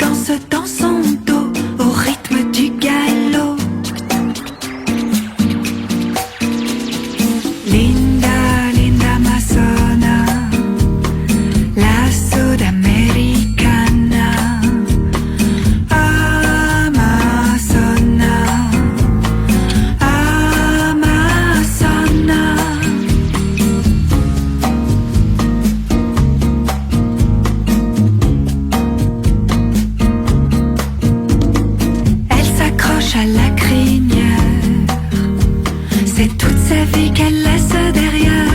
danse dans son dos au rythme du galop. Linda, linda Amazzona, la sudamericana. Amazzona, Amazzona. Elle s'accroche à la crinière, c'est toute sa vie qu'elle laisse derrière.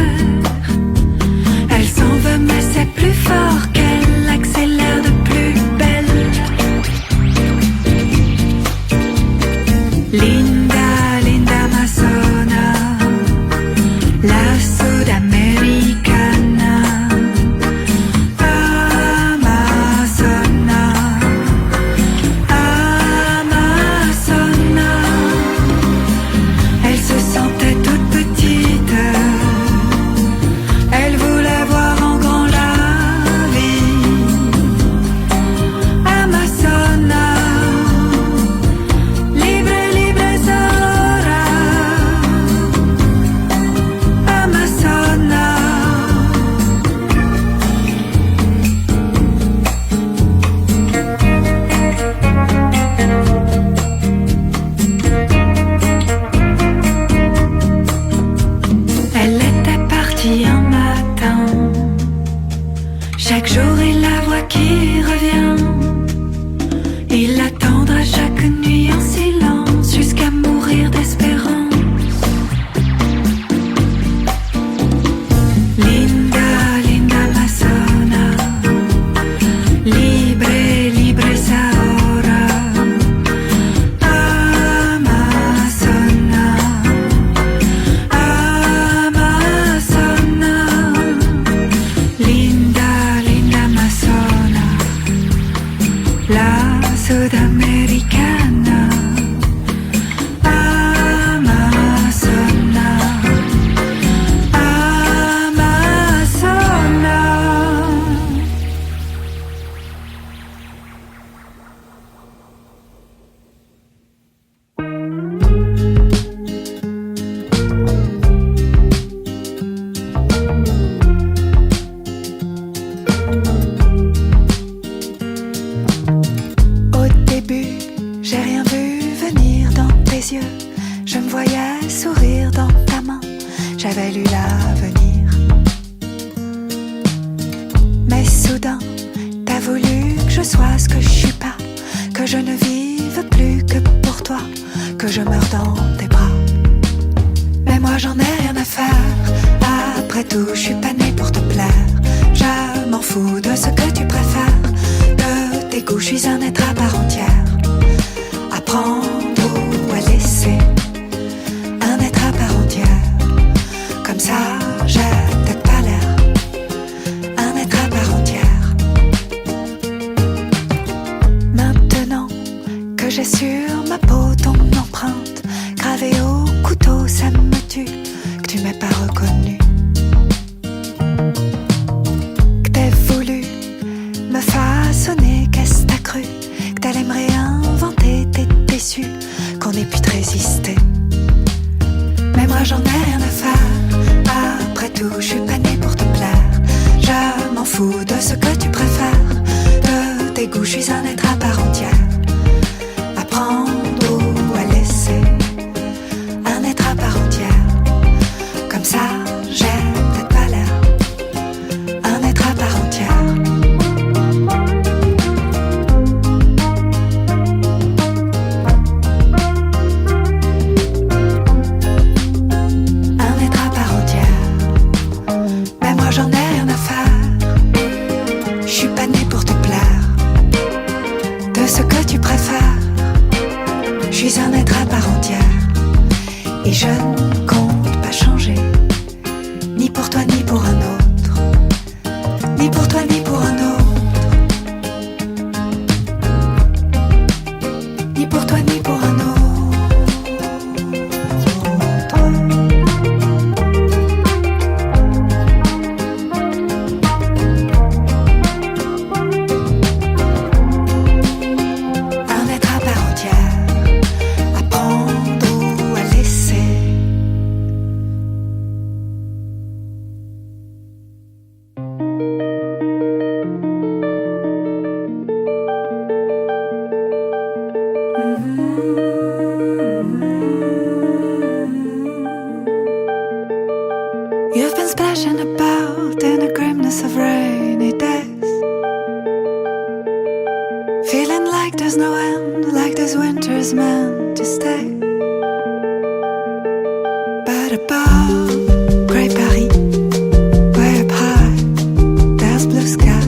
Elle s'en veut mais c'est plus fort qu'elle accélère de plus belle. Linda, linda Amazzona, la sudamericana. Amazzona, Amazzona. Elle se sentait toute petite, elle voulait voir en grand la vie. Amazzona, libre, libre Zora. Amazzona. Elle était partie un matin, chaque jour il la voit qui revient. Il l'attendra chaque nuit en silence jusqu'à mourir d'espérance. Linda, linda Amazzona, libre, libre Zahora. Amazzona, Amazzona. Linda, linda Amazzona, la sudamericana. Amazzona, Amazzona. Au début, j'ai rien vu venir dans tes yeux. Je me voyais sourire dans ta main, j'avais lu l'avenir. Mais soudain, t'as voulu que je sois ce que je suis pas, que je ne vive plus que pour toi, que je meure dans tes bras. Mais moi j'en ai rien à faire, après tout je suis pas née pour te plaire. Je m'en fous de ce que tu préfères, de tes goûts, je suis un être à part entière. À prendre ou à laisser, un être à part entière. Comme ça j'ai peut-être pas l'air, un être à part entière. Maintenant que j'ai sur ma peau ton empreinte, gravée au couteau, ça me tue que tu m'aies pas reconnu. Que t'aies voulu me façonner, qu'est-ce que t'as cru? Que t'allais me réinventer, t'es déçu qu'on ait pu te résister. Mais moi j'en ai rien à faire, après tout je suis pas née pour te plaire. Je m'en fous de ce que tu préfères, de tes goûts, je suis un être à part entière. À prendre ou à laisser, un être à part entière. Comme ça j'ai peut-être pas l'air, un être à part entière. Un être à part entière. Mais moi j'en ai rien à faire, je suis pas née pour te plaire. De ce que tu préfères, je suis un être à part entière. Et je ne compte pas changer, ni pour toi ni pour un autre, ni pour toi ni pour un autre, ni pour toi ni pour un autre. like there's no end, like this winter's meant to stay. But above grey Paris, way up high, there's blue sky.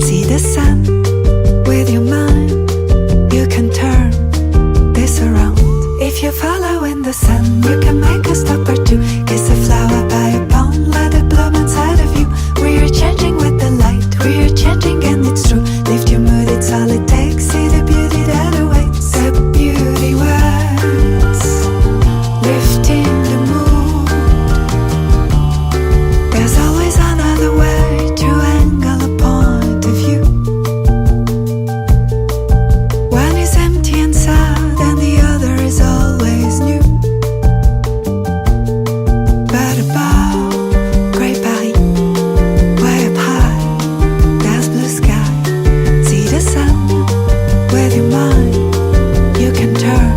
See the sun with your mind, you can turn this around. If you follow in the sun, you can make a stop or two. Kiss a flower by a pond, let it bloom inside of you. We are changing with the light, we are changing and it's true. Lift your mood, it's all it takes. See the beauty that awaits. The beauty waits, lifting the mood. There's always another way to angle a point of view. One is empty and sad and the other is always new. But above grey Paris, way up high, there's blue sky. See the sun with your mind, you can turn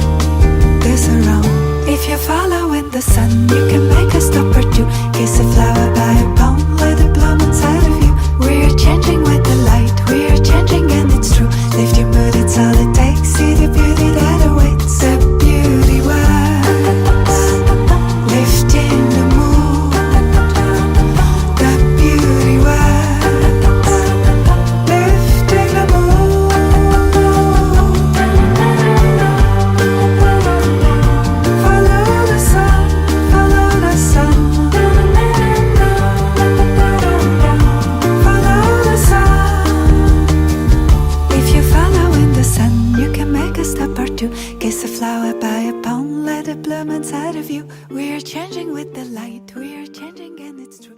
this around. If you follow in the sun, you can make a stop or two. Kiss a flower by a pond, let it bloom inside of you. We're changing with the light, we're changing and it's true. Lift your mood, it's all it takes. See the beauty that awaits. The beauty waits, lifting the mood. The beauty waits, lifting the mood. Follow the sun, follow the sun. Follow the sun. If you follow in the sun, you can make a stop or two. Kiss a flower by a pond, let it bloom inside of you. We are changing with the light, we are changing and it's true.